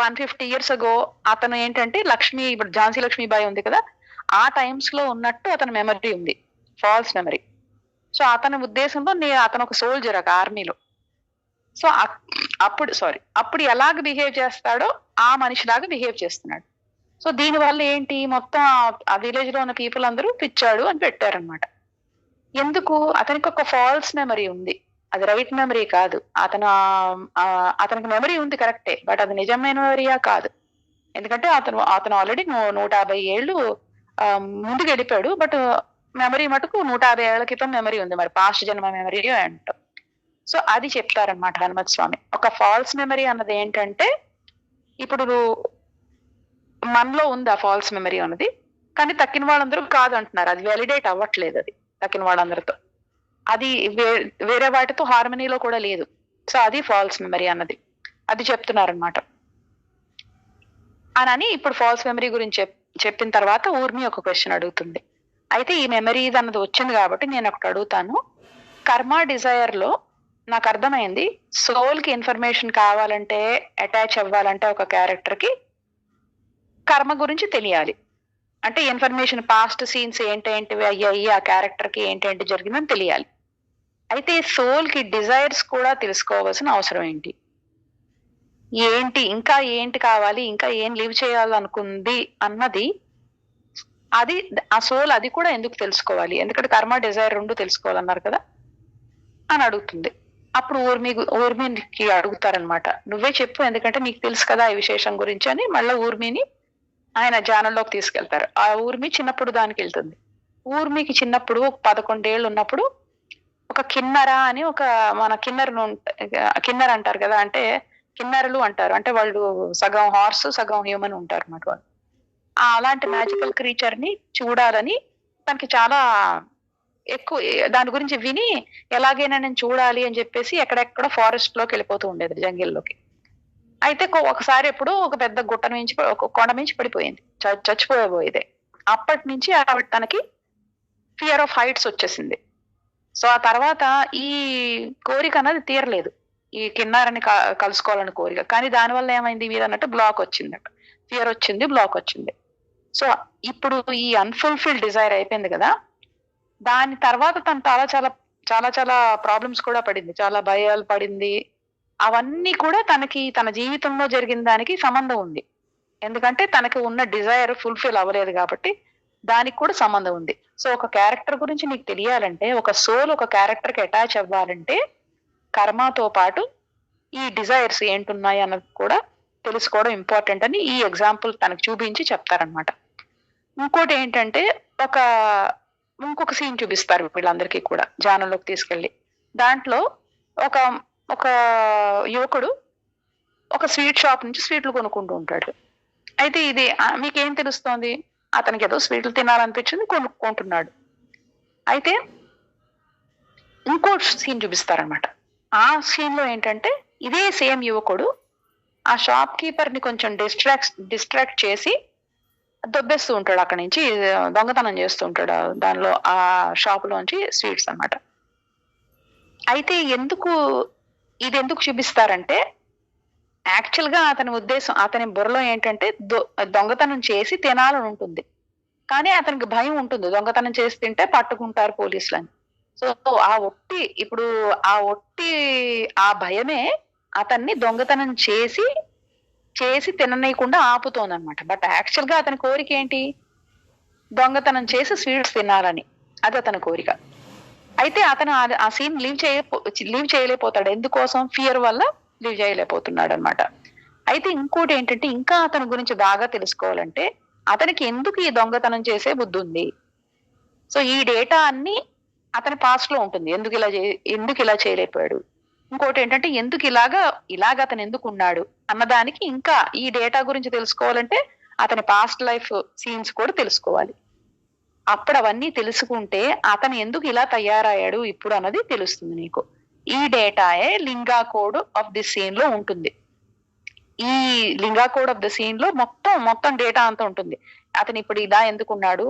150 years ago అతను ఏంటంటే ఇప్పుడు ఝాన్సీ లక్ష్మీబాయి ఉంది కదా, ఆ టైమ్స్ లో ఉన్నట్టు అతని మెమరీ ఉంది, ఫాల్స్ మెమరీ. సో అతని ఉద్దేశంలో అతను ఒక సోల్జర్ ఒక ఆర్మీలో. సో అప్పుడు ఎలాగ బిహేవ్ చేస్తాడో ఆ మనిషిలాగా బిహేవ్ చేస్తున్నాడు. సో దీని వల్ల ఏంటి, మొత్తం ఆ విలేజ్ లో ఉన్న పీపుల్ అందరూ పిచ్చాడు అని పెట్టారనమాట. ఎందుకు? అతనికి ఒక ఫాల్స్ మెమరీ ఉంది, అది రైట్ మెమరీ కాదు. అతనికి మెమరీ ఉంది కరెక్టే, బట్ అది నిజమైన మెమరీయా కాదు. ఎందుకంటే అతను ఆల్రెడీ 150 ఏళ్ళు ముందు గడిపాడు, బట్ మెమరీ మటుకు 150 ఏళ్ల క్రితం మెమరీ ఉంది, మరి పాస్ట్ జన్మ మెమరీ అంటాం. సో అది చెప్తారనమాట హనుమత్ స్వామి. ఒక ఫాల్స్ మెమరీ అన్నది ఏంటంటే, ఇప్పుడు మనలో ఉంది ఆ ఫాల్స్ మెమరీ అన్నది, కానీ తక్కిన వాళ్ళందరూ కాదు అంటున్నారు, అది వ్యాలిడేట్ అవ్వట్లేదు, అది తక్కిన వాళ్ళందరితో, అది వేరే వాటితో హార్మనీలో కూడా లేదు. సో అది ఫాల్స్ మెమరీ అన్నది, అది చెప్తున్నారనమాట. అని ఇప్పుడు ఫాల్స్ మెమరీ గురించి చెప్పిన తర్వాత ఊర్మి ఒక క్వశ్చన్ అడుగుతుంది. అయితే ఈ మెమరీ అన్నది వచ్చింది కాబట్టి నేను ఒకటి అడుగుతాను. కర్మ డిజైర్ లో నాకు అర్థమైంది, సోల్ కి ఇన్ఫర్మేషన్ కావాలంటే, అటాచ్ అవ్వాలంటే ఒక క్యారెక్టర్ కి కర్మ గురించి తెలియాలి. అంటే ఇన్ఫర్మేషన్, పాస్ట్ సీన్స్ ఏంటేంటివి అయ్యాయి, ఆ క్యారెక్టర్ కి ఏంటేంటి జరిగిందని తెలియాలి. అయితే సోల్ కి డిజైర్స్ కూడా తెలుసుకోవాల్సిన అవసరం ఏంటి, ఇంకా ఏంటి కావాలి, ఇంకా ఏం లివ్ చేయాలనుకుంది అన్నది, అది ఆ సోల్ అది కూడా ఎందుకు తెలుసుకోవాలి? ఎందుకంటే కర్మ డిజైర్ రెండు తెలుసుకోవాలన్నారు కదా అని అడుగుతుంది. అప్పుడు ఊర్మికి అడుగుతారనమాట, నువ్వే చెప్పు ఎందుకంటే నీకు తెలుసు కదా ఈ విశేషం గురించి అని. మళ్ళీ ఊర్మిని ఆయన ధ్యానంలోకి తీసుకెళ్తారు. ఆ ఊర్మి చిన్నప్పుడు దానికి వెళ్తుంది. ఊర్మికి చిన్నప్పుడు 11 ఏళ్ళు ఉన్నప్పుడు ఒక కిన్నర అని మన కిన్నర్ అంటారు కదా, అంటే కిన్నరులు అంటారు, అంటే వాళ్ళు సగం హార్స్ సగం హ్యూమన్ ఉంటారు అన్నమాట. వాళ్ళు అలాంటి మ్యాజికల్ క్రీచర్ ని చూడాలని తనకి చాలా ఎక్కువ, దాని గురించి విని ఎలాగైనా నేను చూడాలి అని చెప్పేసి ఎక్కడెక్కడ ఫారెస్ట్ లోకి వెళ్ళిపోతూ ఉండేది, జంగిల్లోకి. అయితే ఒకసారి ఎప్పుడు ఒక పెద్ద గుట్ట నుంచి ఒక కొండ నుంచి పడిపోయింది, చచ్చిపోయబోయేదే. అప్పటి నుంచి ఆవిడ తనకి ఫియర్ ఆఫ్ హైట్స్ వచ్చేసింది. సో ఆ తర్వాత ఈ కోరిక అన్నది తీరలేదు, ఈ కిన్నారని కలుసుకోవాలని కోరిక. కానీ దానివల్ల ఏమైంది, మీరు అన్నట్టు బ్లాక్ వచ్చింది, ఫియర్ వచ్చింది, బ్లాక్ వచ్చింది. సో ఇప్పుడు ఈ అన్ఫుల్ఫిల్డ్ డిజైర్ అయిపోయింది కదా, దాని తర్వాత తను చాలా చాలా చాలా చాలా ప్రాబ్లమ్స్ కూడా పడింది, చాలా భయాలు పడింది. అవన్నీ కూడా తనకి తన జీవితంలో జరిగిన దానికి సంబంధం ఉంది. ఎందుకంటే తనకి ఉన్న డిజైర్ ఫుల్ఫిల్ అవ్వలేదు కాబట్టి దానికి కూడా సంబంధం ఉంది. సో ఒక క్యారెక్టర్ గురించి నీకు తెలియాలంటే, ఒక సోల్ ఒక క్యారెక్టర్ కి అటాచ్ అవ్వాలంటే కర్మతో పాటు ఈ డిజైర్స్ ఏంటున్నాయి అన్నది కూడా తెలుసుకోవడం ఇంపార్టెంట్ అని ఈ ఎగ్జాంపుల్ తనకు చూపించి చెప్తారనమాట. ఇంకోటి ఏంటంటే, ఇంకొక సీన్ చూపిస్తారు వీళ్ళందరికీ కూడా జానంలోకి తీసుకెళ్ళి. దాంట్లో ఒక ఒక యువకుడు ఒక స్వీట్ షాప్ నుంచి స్వీట్లు కొనుక్కుంటూ ఉంటాడు. అయితే ఇది మీకేం తెలుస్తోంది, అతనికి ఏదో స్వీట్లు తినాలనిపించింది, కొనుక్కుంటున్నాడు. అయితే ఇంకో సీన్ చూపిస్తారనమాట. ఆ సీన్ లో ఏంటంటే, ఇదే సేమ్ యువకుడు ఆ షాప్ కీపర్ ని కొంచెం డిస్ట్రాక్ట్ చేసి దొబ్బేస్తూ ఉంటాడు, అక్కడి నుంచి దొంగతనం చేస్తూ ఉంటాడు దానిలో ఆ షాప్ లోంచి స్వీట్స్ అన్నమాట. అయితే ఇది ఎందుకు చూపిస్తారంటే, యాక్చువల్ గా అతని ఉద్దేశం, అతని బుర్రలో ఏంటంటే దొంగతనం చేసి తినాలని ఉంటుంది, కానీ అతనికి భయం ఉంటుంది, దొంగతనం చేసి తింటే పట్టుకుంటారు పోలీసులని. సో ఆ భయమే అతన్ని దొంగతనం చేసి తిననీయకుండా ఆపుతోంది అనమాట. బట్ యాక్చువల్ గా అతని కోరిక ఏంటి, దొంగతనం చేసి స్వీట్స్ తినాలని, అది అతని కోరిక. అయితే అతను ఆ సీన్ లీవ్ చేయలేకపోతాడు. ఎందుకోసం, ఫియర్ వల్ల లీవ్ చేయలేకపోతున్నాడు అనమాట. అయితే ఇంకోటి ఏంటంటే, ఇంకా అతని గురించి బాగా తెలుసుకోవాలంటే, అతనికి ఎందుకు ఈ దొంగతనం చేసే బుద్ధి ఉంది. సో ఈ డేటా అన్ని అతని పాస్ట్ లో ఉంటుంది, ఎందుకు ఇలా చేయలేకపోయాడు. ఇంకోటి ఏంటంటే, ఎందుకు ఇలాగ అతను ఎందుకు ఉన్నాడు అన్నదానికి ఇంకా ఈ డేటా గురించి తెలుసుకోవాలంటే అతని పాస్ట్ లైఫ్ సీన్స్ కూడా తెలుసుకోవాలి. అప్పుడు అవన్నీ తెలుసుకుంటే అతను ఎందుకు ఇలా తయారయ్యాడు ఇప్పుడు అన్నది తెలుస్తుంది నీకు. ఈ డేటాయే లింగా కోడ్ ఆఫ్ ది సీన్ లో ఉంటుంది. ఈ లింగా కోడ్ ఆఫ్ ది సీన్ లో మొత్తం డేటా అంతా ఉంటుంది. అతను ఇప్పుడు ఇలా ఎందుకున్నాడు,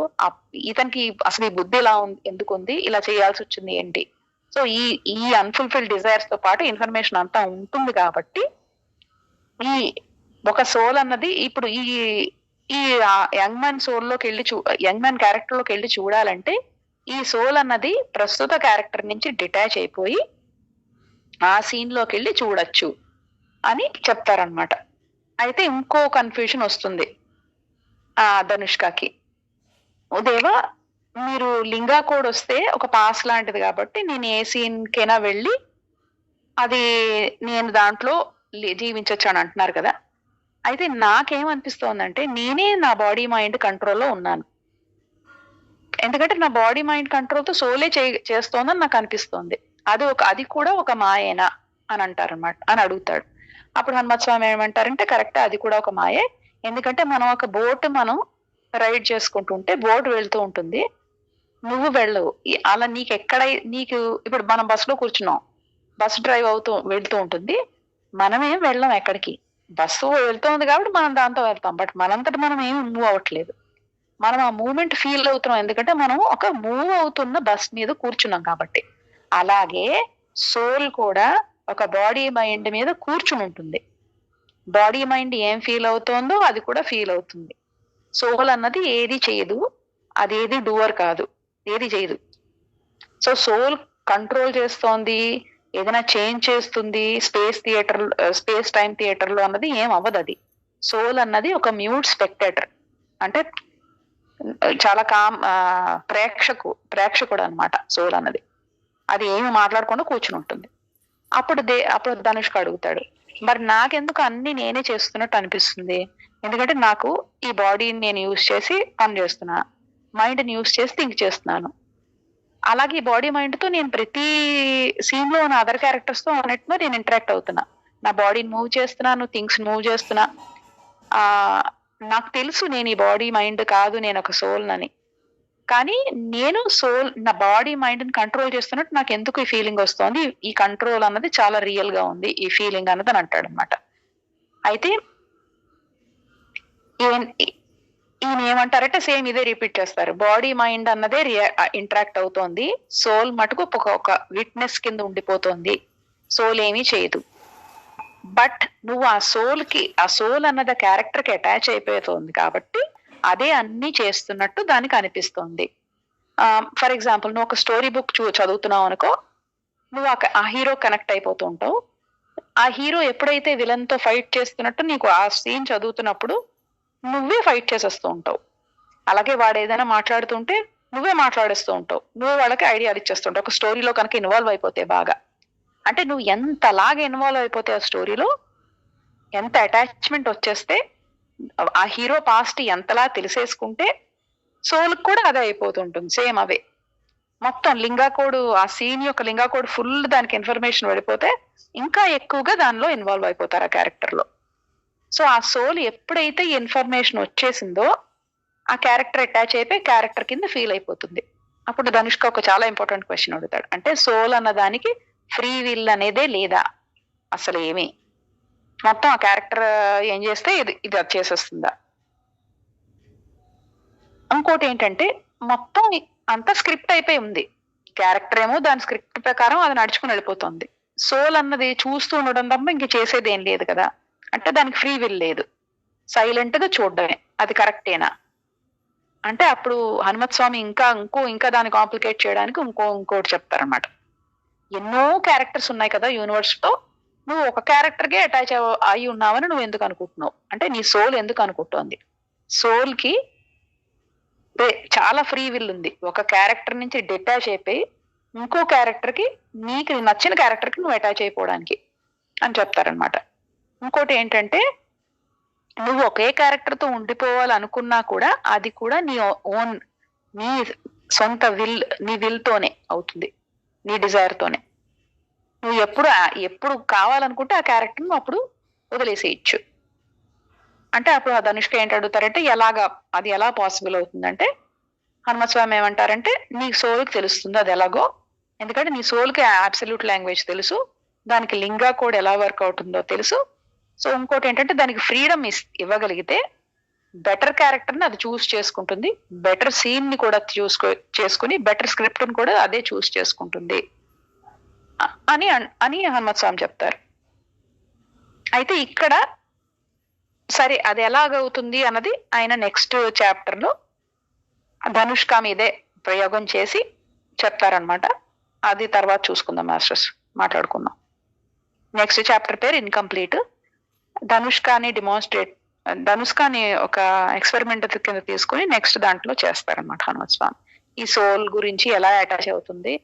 ఇతనికి అసలు ఈ బుద్ధి ఇలా ఎందుకుంది, ఇలా చేయాల్సి వచ్చింది ఏంటి. సో ఈ అన్ఫుల్ఫిల్డ్ డిజైర్స్ తో పాటు ఇన్ఫర్మేషన్ అంతా ఉంటుంది. కాబట్టి ఈ ఒక సోల్ అన్నది ఇప్పుడు ఈ young man young man character లోకి వెళ్ళి చూడాలంటే, ఈ సోల్ అన్నది ప్రస్తుత క్యారెక్టర్ నుంచి డిటాచ్ అయిపోయి ఆ సీన్ లోకి వెళ్ళి చూడొచ్చు అని చెప్తారనమాట. అయితే ఇంకో కన్ఫ్యూజన్ వస్తుంది ధనుష్కకి. దేవా, మీరు లింగా కోడ్ వస్తే ఒక పాస్ లాంటిది కాబట్టి నేను ఏ సీన్ కైనా వెళ్ళి అది నేను దాంట్లో జీవించొచ్చు అని అంటున్నారు కదా. అయితే నాకేమనిపిస్తోందంటే, నేనే నా బాడీ మైండ్ కంట్రోల్లో ఉన్నాను. ఎందుకంటే నా బాడీ మైండ్ కంట్రోల్తో సోలే చేస్తోందని నాకు అనిపిస్తోంది. అది కూడా ఒక మాయేనా అని అంటారనమాట, అని అడుగుతాడు. అప్పుడు హనుమత్ స్వామి ఏమంటారంటే, కరెక్ట్, అది కూడా ఒక మాయే. ఎందుకంటే మనం ఒక బోట్ రైడ్ చేసుకుంటుంటే బోట్ వెళ్తూ ఉంటుంది, నువ్వు వెళ్ళవు. అలా నీకు ఇప్పుడు మనం బస్సులో కూర్చున్నాం, బస్సు డ్రైవ్ వెళ్తూ ఉంటుంది, మనమేం వెళ్ళాం ఎక్కడికి, బస్సు వెళ్తుంది కాబట్టి మనం దాంతో వెళ్తాం. బట్ మనంతటి మనం ఏమి మూవ్ అవ్వట్లేదు, మనం ఆ మూవ్మెంట్ ఫీల్ అవుతున్నాం, ఎందుకంటే మనం ఒక మూవ్ అవుతున్న బస్ మీద కూర్చున్నాం కాబట్టి. అలాగే సోల్ కూడా ఒక బాడీ మైండ్ మీద కూర్చుని ఉంటుంది. బాడీ మైండ్ ఏం ఫీల్ అవుతుందో అది కూడా ఫీల్ అవుతుంది. సోల్ అన్నది ఏది చేయదు, అదేది డూవర్ కాదు, ఏది చేయదు. సో సోల్ కంట్రోల్ చేస్తోంది, ఏదైనా చేంజ్ చేస్తుంది స్పేస్ టైం థియేటర్ లో అన్నది ఏం అవ్వదు. అది సోల్ అన్నది ఒక మ్యూట్ స్పెక్టేటర్, అంటే చాలా ప్రేక్షకుడు అనమాట సోల్ అన్నది. అది ఏమి మాట్లాడకుండా కూర్చుని ఉంటుంది. అప్పుడు ధనుష్క అడుగుతాడు, మరి నాకెందుకు అన్ని నేనే చేస్తున్నట్టు అనిపిస్తుంది, ఎందుకంటే నాకు ఈ బాడీని నేను యూజ్ చేసి పని చేస్తున్నా, మైండ్ని యూజ్ చేసి థింక్ చేస్తున్నాను. అలాగే ఈ బాడీ మైండ్ తో నేను ప్రతి సీన్ లో ఉన్న అదర్ క్యారెక్టర్స్ తో అన్నిటిలో నేను ఇంటరాక్ట్ అవుతున్నా, నా బాడీని మూవ్ చేస్తున్నాను, థింగ్స్ మూవ్ చేస్తున్నా. నాకు తెలుసు నేను ఈ బాడీ మైండ్ కాదు, నేను ఒక సోల్ అని. కానీ నేను సోల్, నా బాడీ మైండ్ ని కంట్రోల్ చేస్తున్నట్టు నాకు ఎందుకు ఈ ఫీలింగ్ వస్తుంది, ఈ కంట్రోల్ అన్నది చాలా రియల్ గా ఉంది, ఈ ఫీలింగ్ అన్నది అని అంటాడు అనమాట. అయితే ఈయన ఏమంటారంటే సేమ్ ఇదే రిపీట్ చేస్తారు. బాడీ మైండ్ అన్నదే ఇంటరాక్ట్ అవుతోంది, సోల్ మటుకు ఒక విట్నెస్ కింద ఉండిపోతుంది, సోల్ ఏమీ చేయదు. బట్ నువ్వు ఆ సోల్ అన్నది క్యారెక్టర్ కి అటాచ్ అయిపోతుంది కాబట్టి అదే అన్ని చేస్తున్నట్టు దానికి అనిపిస్తుంది. ఫర్ ఎగ్జాంపుల్, నువ్వు ఒక స్టోరీ బుక్ చదువుతున్నావు అనుకో, నువ్వు ఆ హీరో కనెక్ట్ అయిపోతూ ఉంటావు. ఆ హీరో ఎప్పుడైతే విలన్ తో ఫైట్ చేస్తున్నట్టు నీకు ఆ సీన్ చదువుతున్నప్పుడు నువ్వే ఫైట్ చేసేస్తూ ఉంటావు. అలాగే వాడు ఏదైనా మాట్లాడుతుంటే నువ్వే మాట్లాడేస్తూ ఉంటావు, నువ్వే వాళ్ళకి ఐడియాలు ఇచ్చేస్తుంటావు. ఒక స్టోరీలో కనుక ఇన్వాల్వ్ అయిపోతే బాగా, అంటే నువ్వు ఎంతలాగా ఇన్వాల్వ్ అయిపోతే ఆ స్టోరీలో, ఎంత అటాచ్మెంట్ వచ్చేస్తే, ఆ హీరో పాస్ట్ ఎంతలా తెలిసేసుకుంటే సోల్ కూడా అదే అయిపోతుంటుంది, సేమ్ అవే. మొత్తం లింగాకోడ్, ఆ సీన్ యొక్క లింగాకోడ్ ఫుల్ దానికి ఇన్ఫర్మేషన్ వెళ్ళిపోతే ఇంకా ఎక్కువగా దానిలో ఇన్వాల్వ్ అయిపోతారు ఆ క్యారెక్టర్ లో. సో ఆ సోల్ ఎప్పుడైతే ఇన్ఫర్మేషన్ వచ్చేసిందో ఆ క్యారెక్టర్ అటాచ్ అయిపోయి క్యారెక్టర్ కింద ఫీల్ అయిపోతుంది. అప్పుడు ధనుష్క ఒక చాలా ఇంపార్టెంట్ క్వశ్చన్ అడుగుతాడు, అంటే సోల్ అన్న దానికి ఫ్రీ విల్ అనేదే లేదా అసలు ఏమి, మొత్తం ఆ క్యారెక్టర్ ఏం చేస్తే ఇది అది చేసేస్తుందా? ఇంకోటి ఏంటంటే మొత్తం అంతా స్క్రిప్ట్ అయిపోయి ఉంది, క్యారెక్టర్ ఏమో దాని స్క్రిప్ట్ ప్రకారం అది నడుచుకుని వెళ్ళిపోతుంది. సోల్ అన్నది చూస్తూ ఉండడం తప్ప ఇంక చేసేది ఏం లేదు కదా, అంటే దానికి ఫ్రీ విల్ లేదు, సైలెంట్ గా చూడడమే. అది కరెక్టేనా అంటే అప్పుడు హనుమత్ స్వామి ఇంకా దాన్ని కాంప్లికేట్ చేయడానికి ఇంకోటి చెప్తారనమాట. ఎన్నో క్యారెక్టర్స్ ఉన్నాయి కదా యూనివర్స్ లో, నువ్వు ఒక క్యారెక్టర్ కే అటాచ్ అయి ఉన్నావని నువ్వు ఎందుకు అనుకుంటున్నావు అంటే నీ సోల్ ఎందుకు అనుకుంటోంది? సోల్ కి చాలా ఫ్రీ విల్ ఉంది, ఒక క్యారెక్టర్ నుంచి డిటాచ్ అయిపోయి ఇంకో క్యారెక్టర్ కి, నీకు నచ్చిన క్యారెక్టర్ కి నువ్వు అటాచ్ అయిపోవడానికి అని చెప్తారనమాట. ఇంకోటి ఏంటంటే నువ్వు ఒకే క్యారెక్టర్ తో ఉండిపోవాలనుకున్నా కూడా అది కూడా నీ సొంత నీ విల్ తోనే అవుతుంది, నీ డిజైర్ తోనే. నువ్వు ఎప్పుడు కావాలనుకుంటే ఆ క్యారెక్టర్ ను అప్పుడు వదిలేసేయచ్చు. అంటే అప్పుడు ఆ ధనుష్క ఏంటి అడుగుతారంటే అది ఎలా పాసిబుల్ అవుతుందంటే, హనుమత్ స్వామి ఏమంటారంటే నీ సోల్కి తెలుస్తుంది అది ఎలాగో, ఎందుకంటే నీ సోల్కి అబ్సల్యూట్ లాంగ్వేజ్ తెలుసు, దానికి లింగా కోడ్ ఎలా వర్క్ అవుతుందో తెలుసు. సో ఇంకోటి ఏంటంటే దానికి ఫ్రీడమ్ ఇవ్వగలిగితే బెటర్ క్యారెక్టర్ ని అది చూస్ చేసుకుంటుంది, బెటర్ సీన్ ని కూడా చేసుకుని బెటర్ స్క్రిప్ట్ ని కూడా అదే చూస్ చేసుకుంటుంది అని హనుమత్ స్వామి చెప్తారు. అయితే ఇక్కడ సరే అది ఎలాగవుతుంది అన్నది ఆయన నెక్స్ట్ చాప్టర్ లో ధనుష్క మీదే ప్రయోగం చేసి చెప్తారనమాట. అది తర్వాత చూసుకుందాం మాస్టర్స్, మాట్లాడుకుందాం. నెక్స్ట్ చాప్టర్ పేరు ఇన్కంప్లీట్. ధనుష్కాని ఒక ఎక్స్పెరిమెంట్ కింద తీసుకుని నెక్స్ట్ దాంట్లో చేస్తారనమాట హనుమత్ స్వామి, ఈ సోల్ గురించి ఎలా అటాచ్ అవుతుంది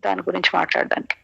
దాని గురించి మాట్లాడడానికి.